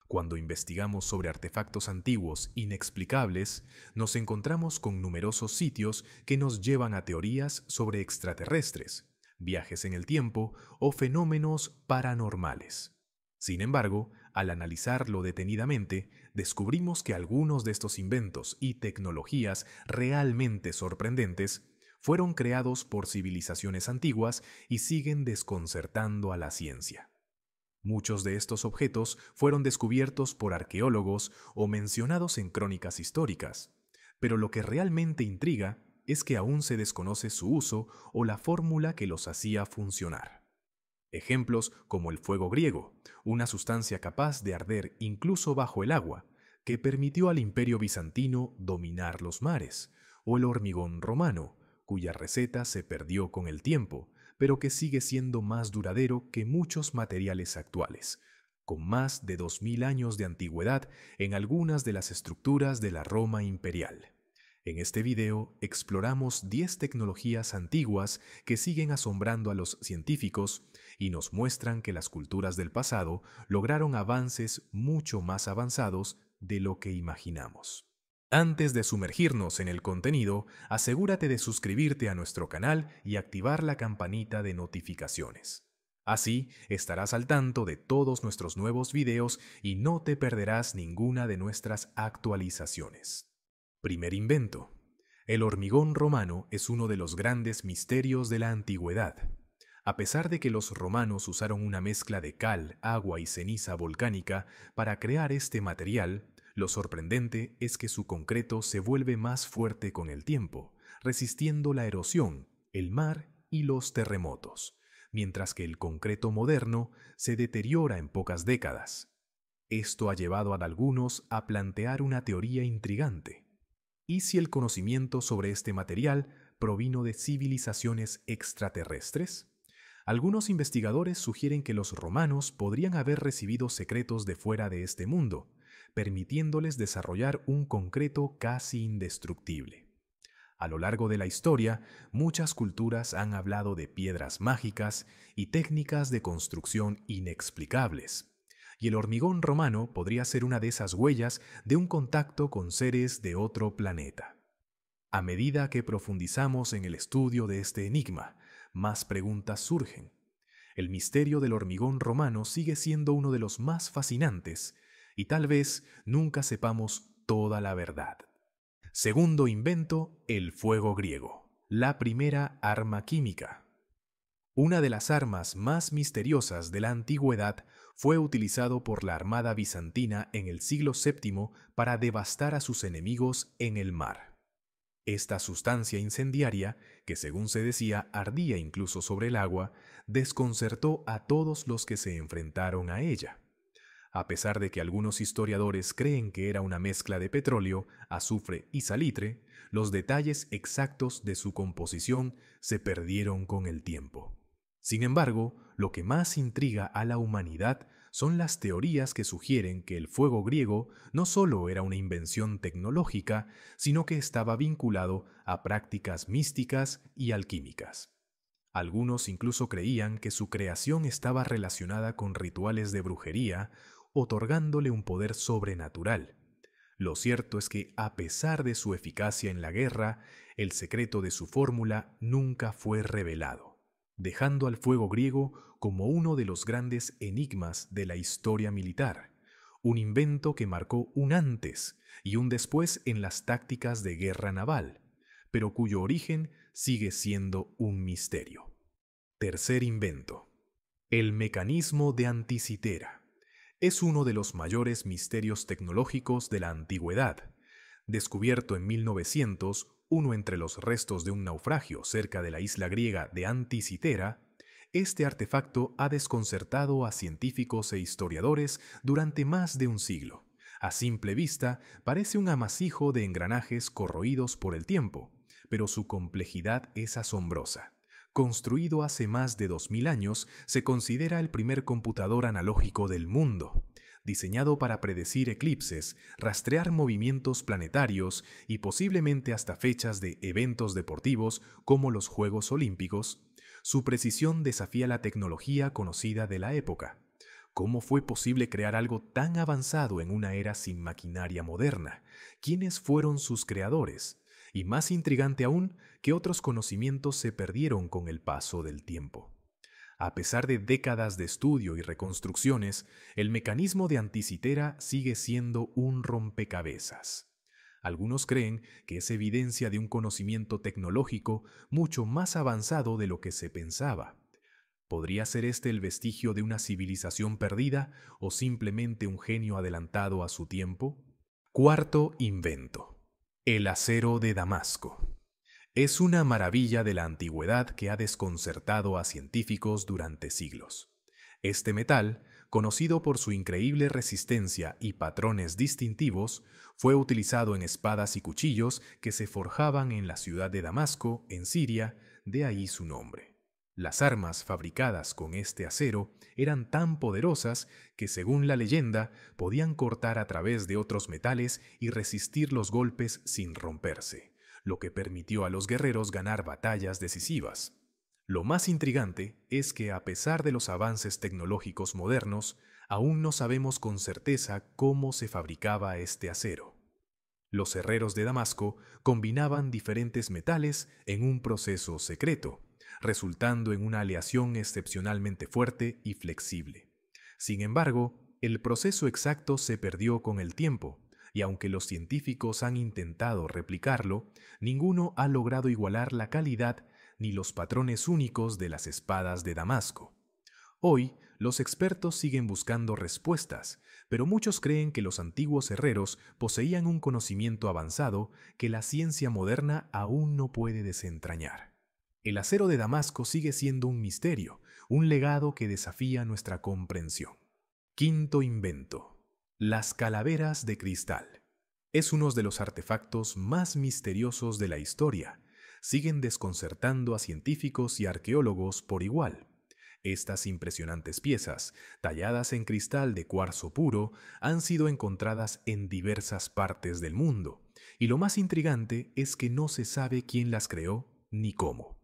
Cuando investigamos sobre artefactos antiguos inexplicables, nos encontramos con numerosos sitios que nos llevan a teorías sobre extraterrestres, viajes en el tiempo o fenómenos paranormales. Sin embargo, al analizarlo detenidamente, descubrimos que algunos de estos inventos y tecnologías realmente sorprendentes fueron creados por civilizaciones antiguas y siguen desconcertando a la ciencia. Muchos de estos objetos fueron descubiertos por arqueólogos o mencionados en crónicas históricas, pero lo que realmente intriga es que aún se desconoce su uso o la fórmula que los hacía funcionar. Ejemplos como el fuego griego, una sustancia capaz de arder incluso bajo el agua, que permitió al Imperio bizantino dominar los mares, o el hormigón romano, cuya receta se perdió con el tiempo, pero que sigue siendo más duradero que muchos materiales actuales, con más de 2000 años de antigüedad en algunas de las estructuras de la Roma imperial. En este video exploramos 10 tecnologías antiguas que siguen asombrando a los científicos y nos muestran que las culturas del pasado lograron avances mucho más avanzados de lo que imaginamos. Antes de sumergirnos en el contenido, asegúrate de suscribirte a nuestro canal y activar la campanita de notificaciones. Así estarás al tanto de todos nuestros nuevos videos y no te perderás ninguna de nuestras actualizaciones. Primer invento. El hormigón romano es uno de los grandes misterios de la antigüedad. A pesar de que los romanos usaron una mezcla de cal, agua y ceniza volcánica para crear este material, lo sorprendente es que su concreto se vuelve más fuerte con el tiempo, resistiendo la erosión, el mar y los terremotos, mientras que el concreto moderno se deteriora en pocas décadas. Esto ha llevado a algunos a plantear una teoría intrigante. ¿Y si el conocimiento sobre este material provino de civilizaciones extraterrestres? Algunos investigadores sugieren que los romanos podrían haber recibido secretos de fuera de este mundo, permitiéndoles desarrollar un concreto casi indestructible. A lo largo de la historia, muchas culturas han hablado de piedras mágicas y técnicas de construcción inexplicables, y el hormigón romano podría ser una de esas huellas de un contacto con seres de otro planeta. A medida que profundizamos en el estudio de este enigma, más preguntas surgen. El misterio del hormigón romano sigue siendo uno de los más fascinantes, y tal vez nunca sepamos toda la verdad. Segundo invento, el fuego griego, la primera arma química. Una de las armas más misteriosas de la antigüedad fue utilizado por la armada bizantina en el siglo VII para devastar a sus enemigos en el mar. Esta sustancia incendiaria, que según se decía ardía incluso sobre el agua, desconcertó a todos los que se enfrentaron a ella. A pesar de que algunos historiadores creen que era una mezcla de petróleo, azufre y salitre, los detalles exactos de su composición se perdieron con el tiempo. Sin embargo, lo que más intriga a la humanidad son las teorías que sugieren que el fuego griego no solo era una invención tecnológica, sino que estaba vinculado a prácticas místicas y alquímicas. Algunos incluso creían que su creación estaba relacionada con rituales de brujería, otorgándole un poder sobrenatural. Lo cierto es que, a pesar de su eficacia en la guerra, el secreto de su fórmula nunca fue revelado, dejando al fuego griego como uno de los grandes enigmas de la historia militar, un invento que marcó un antes y un después en las tácticas de guerra naval, pero cuyo origen sigue siendo un misterio. Tercer invento. El mecanismo de Anticitera. Es uno de los mayores misterios tecnológicos de la antigüedad. Descubierto en 1900, uno entre los restos de un naufragio cerca de la isla griega de Anticitera, este artefacto ha desconcertado a científicos e historiadores durante más de un siglo. A simple vista, parece un amasijo de engranajes corroídos por el tiempo, pero su complejidad es asombrosa. Construido hace más de 2000 años, se considera el primer computador analógico del mundo, diseñado para predecir eclipses, rastrear movimientos planetarios y posiblemente hasta fechas de eventos deportivos como los Juegos Olímpicos. Su precisión desafía la tecnología conocida de la época. ¿Cómo fue posible crear algo tan avanzado en una era sin maquinaria moderna? ¿Quiénes fueron sus creadores? Y más intrigante aún, ¿qué otros conocimientos se perdieron con el paso del tiempo? A pesar de décadas de estudio y reconstrucciones, el mecanismo de Anticitera sigue siendo un rompecabezas. Algunos creen que es evidencia de un conocimiento tecnológico mucho más avanzado de lo que se pensaba. ¿Podría ser este el vestigio de una civilización perdida o simplemente un genio adelantado a su tiempo? Cuarto invento: el acero de Damasco. Es una maravilla de la antigüedad que ha desconcertado a científicos durante siglos. Este metal, conocido por su increíble resistencia y patrones distintivos, fue utilizado en espadas y cuchillos que se forjaban en la ciudad de Damasco, en Siria, de ahí su nombre. Las armas fabricadas con este acero eran tan poderosas que, según la leyenda, podían cortar a través de otros metales y resistir los golpes sin romperse, lo que permitió a los guerreros ganar batallas decisivas. Lo más intrigante es que, a pesar de los avances tecnológicos modernos, aún no sabemos con certeza cómo se fabricaba este acero. Los herreros de Damasco combinaban diferentes metales en un proceso secreto, resultando en una aleación excepcionalmente fuerte y flexible. Sin embargo, el proceso exacto se perdió con el tiempo, y aunque los científicos han intentado replicarlo, ninguno ha logrado igualar la calidad ni los patrones únicos de las espadas de Damasco. Hoy, los expertos siguen buscando respuestas, pero muchos creen que los antiguos herreros poseían un conocimiento avanzado que la ciencia moderna aún no puede desentrañar. El acero de Damasco sigue siendo un misterio, un legado que desafía nuestra comprensión. Quinto invento: las calaveras de cristal. Es uno de los artefactos más misteriosos de la historia. Siguen desconcertando a científicos y arqueólogos por igual. Estas impresionantes piezas, talladas en cristal de cuarzo puro, han sido encontradas en diversas partes del mundo, y lo más intrigante es que no se sabe quién las creó ni cómo.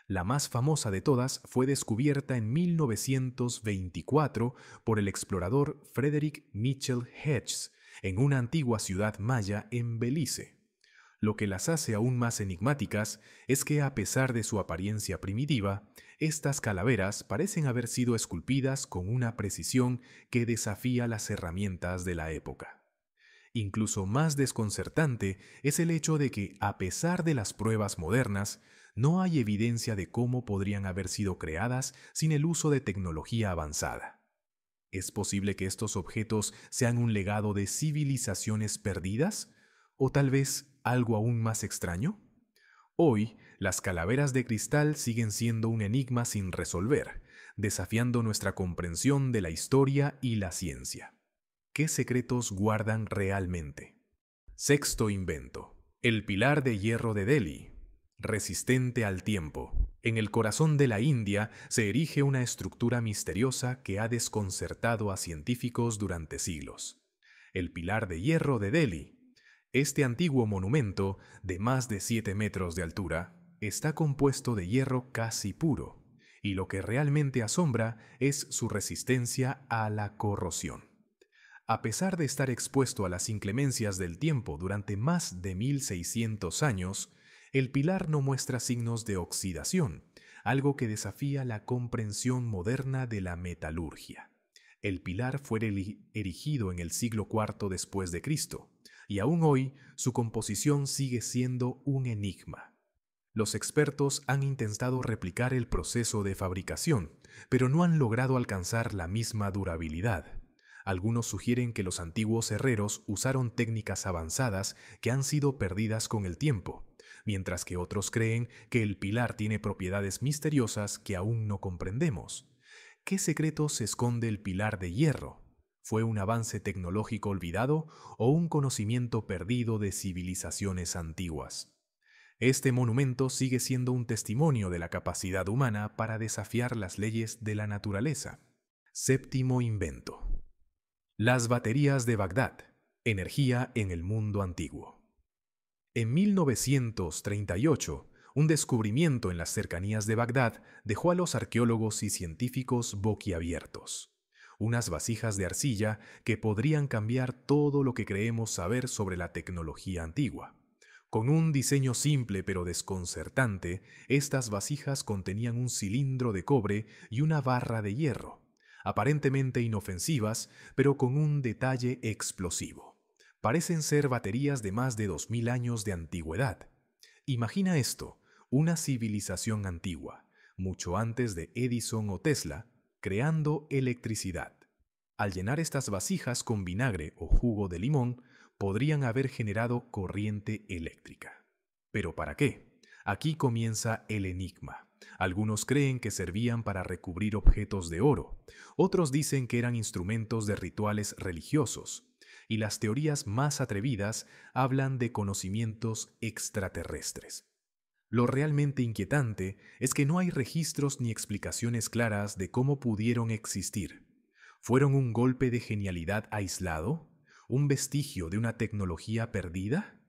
La más famosa de todas fue descubierta en 1924 por el explorador Frederick Mitchell Hedges en una antigua ciudad maya en Belice. Lo que las hace aún más enigmáticas es que, a pesar de su apariencia primitiva, estas calaveras parecen haber sido esculpidas con una precisión que desafía las herramientas de la época. Incluso más desconcertante es el hecho de que, a pesar de las pruebas modernas, no hay evidencia de cómo podrían haber sido creadas sin el uso de tecnología avanzada. ¿Es posible que estos objetos sean un legado de civilizaciones perdidas? ¿O tal vez algo aún más extraño? Hoy, las calaveras de cristal siguen siendo un enigma sin resolver, desafiando nuestra comprensión de la historia y la ciencia. ¿Qué secretos guardan realmente? Sexto invento: el pilar de hierro de Delhi. Resistente al tiempo. En el corazón de la India se erige una estructura misteriosa que ha desconcertado a científicos durante siglos. El pilar de hierro de Delhi. Este antiguo monumento, de más de 7 metros de altura, está compuesto de hierro casi puro, y lo que realmente asombra es su resistencia a la corrosión. A pesar de estar expuesto a las inclemencias del tiempo durante más de 1600 años, el pilar no muestra signos de oxidación, algo que desafía la comprensión moderna de la metalurgia. El pilar fue erigido en el siglo IV después de Cristo, y aún hoy su composición sigue siendo un enigma. Los expertos han intentado replicar el proceso de fabricación, pero no han logrado alcanzar la misma durabilidad. Algunos sugieren que los antiguos herreros usaron técnicas avanzadas que han sido perdidas con el tiempo, mientras que otros creen que el pilar tiene propiedades misteriosas que aún no comprendemos. ¿Qué secretos se esconde el pilar de hierro? ¿Fue un avance tecnológico olvidado o un conocimiento perdido de civilizaciones antiguas? Este monumento sigue siendo un testimonio de la capacidad humana para desafiar las leyes de la naturaleza. Séptimo invento: las baterías de Bagdad. Energía en el mundo antiguo. En 1938, un descubrimiento en las cercanías de Bagdad dejó a los arqueólogos y científicos boquiabiertos. unas vasijas de arcilla que podrían cambiar todo lo que creemos saber sobre la tecnología antigua. Con un diseño simple pero desconcertante, estas vasijas contenían un cilindro de cobre y una barra de hierro, aparentemente inofensivas, pero con un detalle explosivo. Parecen ser baterías de más de 2000 años de antigüedad. Imagina esto, una civilización antigua, mucho antes de Edison o Tesla, creando electricidad. Al llenar estas vasijas con vinagre o jugo de limón, podrían haber generado corriente eléctrica. ¿Pero para qué? Aquí comienza el enigma. Algunos creen que servían para recubrir objetos de oro, otros dicen que eran instrumentos de rituales religiosos, y las teorías más atrevidas hablan de conocimientos extraterrestres. Lo realmente inquietante es que no hay registros ni explicaciones claras de cómo pudieron existir. ¿Fueron un golpe de genialidad aislado? ¿Un vestigio de una tecnología perdida?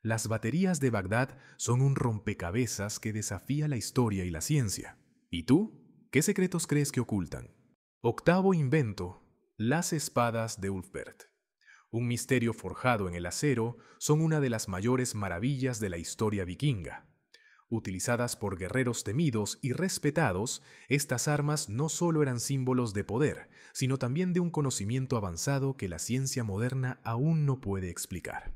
Las baterías de Bagdad son un rompecabezas que desafía la historia y la ciencia. ¿Y tú? ¿Qué secretos crees que ocultan? Octavo invento: las espadas de Ulfbert. Un misterio forjado en el acero, son una de las mayores maravillas de la historia vikinga. Utilizadas por guerreros temidos y respetados, estas armas no solo eran símbolos de poder, sino también de un conocimiento avanzado que la ciencia moderna aún no puede explicar.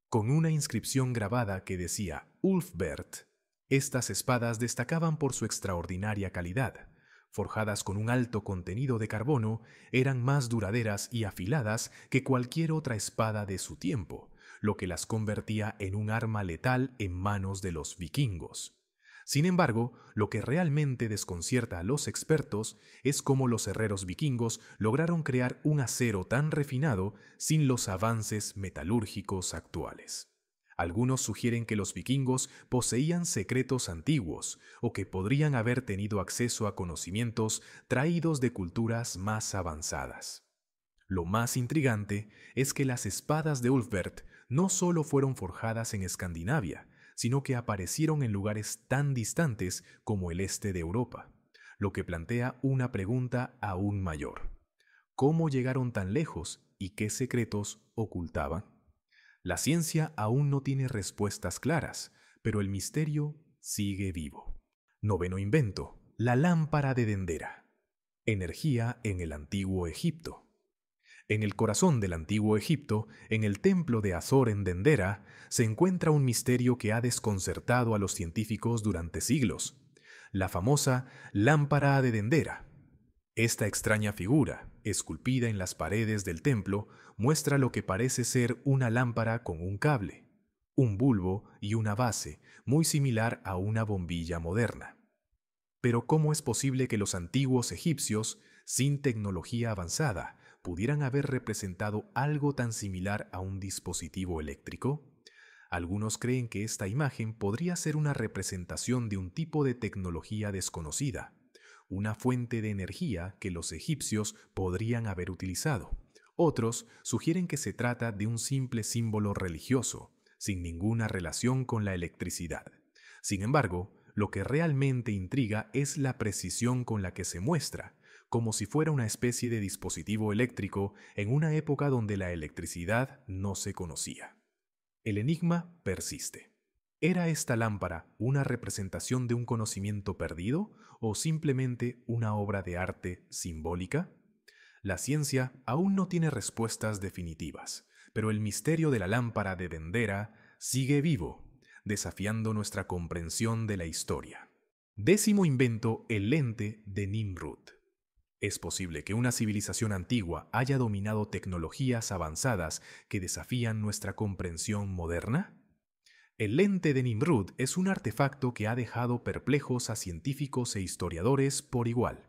Con una inscripción grabada que decía Ulfbert, estas espadas destacaban por su extraordinaria calidad. Forjadas con un alto contenido de carbono, eran más duraderas y afiladas que cualquier otra espada de su tiempo, lo que las convertía en un arma letal en manos de los vikingos. Sin embargo, lo que realmente desconcierta a los expertos es cómo los herreros vikingos lograron crear un acero tan refinado sin los avances metalúrgicos actuales. Algunos sugieren que los vikingos poseían secretos antiguos o que podrían haber tenido acceso a conocimientos traídos de culturas más avanzadas. Lo más intrigante es que las espadas de Ulfbert no solo fueron forjadas en Escandinavia, sino que aparecieron en lugares tan distantes como el este de Europa, lo que plantea una pregunta aún mayor. ¿Cómo llegaron tan lejos y qué secretos ocultaban? La ciencia aún no tiene respuestas claras, pero el misterio sigue vivo. Noveno invento: la lámpara de Dendera. Energía en el antiguo Egipto. En el corazón del antiguo Egipto, en el templo de Azor en Dendera, se encuentra un misterio que ha desconcertado a los científicos durante siglos: la famosa lámpara de Dendera. Esta extraña figura, esculpida en las paredes del templo, muestra lo que parece ser una lámpara con un cable, un bulbo y una base, muy similar a una bombilla moderna. Pero ¿cómo es posible que los antiguos egipcios, sin tecnología avanzada, pudieran haber representado algo tan similar a un dispositivo eléctrico? Algunos creen que esta imagen podría ser una representación de un tipo de tecnología desconocida, una fuente de energía que los egipcios podrían haber utilizado. Otros sugieren que se trata de un simple símbolo religioso, sin ninguna relación con la electricidad. Sin embargo, lo que realmente intriga es la precisión con la que se muestra, como si fuera una especie de dispositivo eléctrico en una época donde la electricidad no se conocía. El enigma persiste. ¿Era esta lámpara una representación de un conocimiento perdido o simplemente una obra de arte simbólica? La ciencia aún no tiene respuestas definitivas, pero el misterio de la lámpara de Dendera sigue vivo, desafiando nuestra comprensión de la historia. Décimo invento: el lente de Nimrud. ¿Es posible que una civilización antigua haya dominado tecnologías avanzadas que desafían nuestra comprensión moderna? El lente de Nimrud es un artefacto que ha dejado perplejos a científicos e historiadores por igual.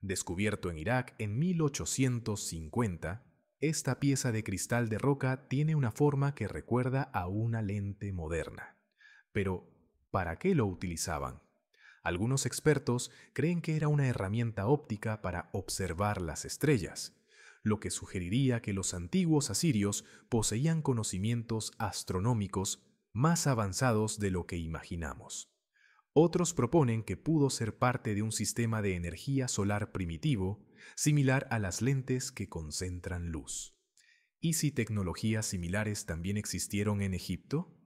Descubierto en Irak en 1850, esta pieza de cristal de roca tiene una forma que recuerda a una lente moderna. Pero, ¿para qué lo utilizaban? Algunos expertos creen que era una herramienta óptica para observar las estrellas, lo que sugeriría que los antiguos asirios poseían conocimientos astronómicos más avanzados de lo que imaginamos. Otros proponen que pudo ser parte de un sistema de energía solar primitivo, similar a las lentes que concentran luz. ¿Y si tecnologías similares también existieron en Egipto?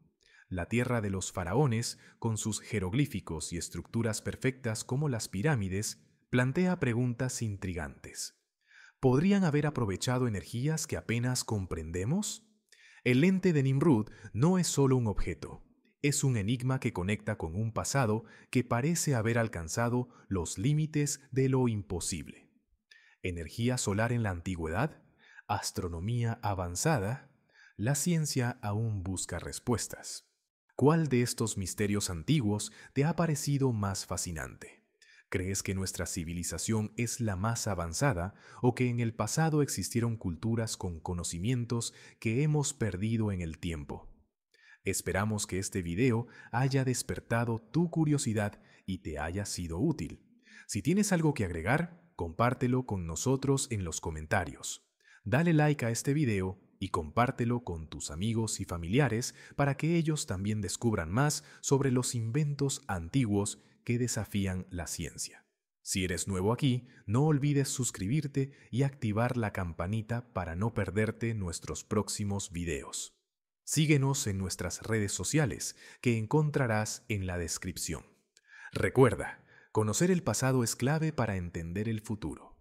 La tierra de los faraones, con sus jeroglíficos y estructuras perfectas como las pirámides, plantea preguntas intrigantes. ¿Podrían haber aprovechado energías que apenas comprendemos? El lente de Nimrud no es solo un objeto, es un enigma que conecta con un pasado que parece haber alcanzado los límites de lo imposible. ¿Energía solar en la antigüedad? ¿Astronomía avanzada? La ciencia aún busca respuestas. ¿Cuál de estos misterios antiguos te ha parecido más fascinante? ¿Crees que nuestra civilización es la más avanzada o que en el pasado existieron culturas con conocimientos que hemos perdido en el tiempo? Esperamos que este video haya despertado tu curiosidad y te haya sido útil. Si tienes algo que agregar, compártelo con nosotros en los comentarios. Dale like a este video y compártelo con tus amigos y familiares para que ellos también descubran más sobre los inventos antiguos que desafían la ciencia. Si eres nuevo aquí, no olvides suscribirte y activar la campanita para no perderte nuestros próximos videos. Síguenos en nuestras redes sociales que encontrarás en la descripción. Recuerda, conocer el pasado es clave para entender el futuro.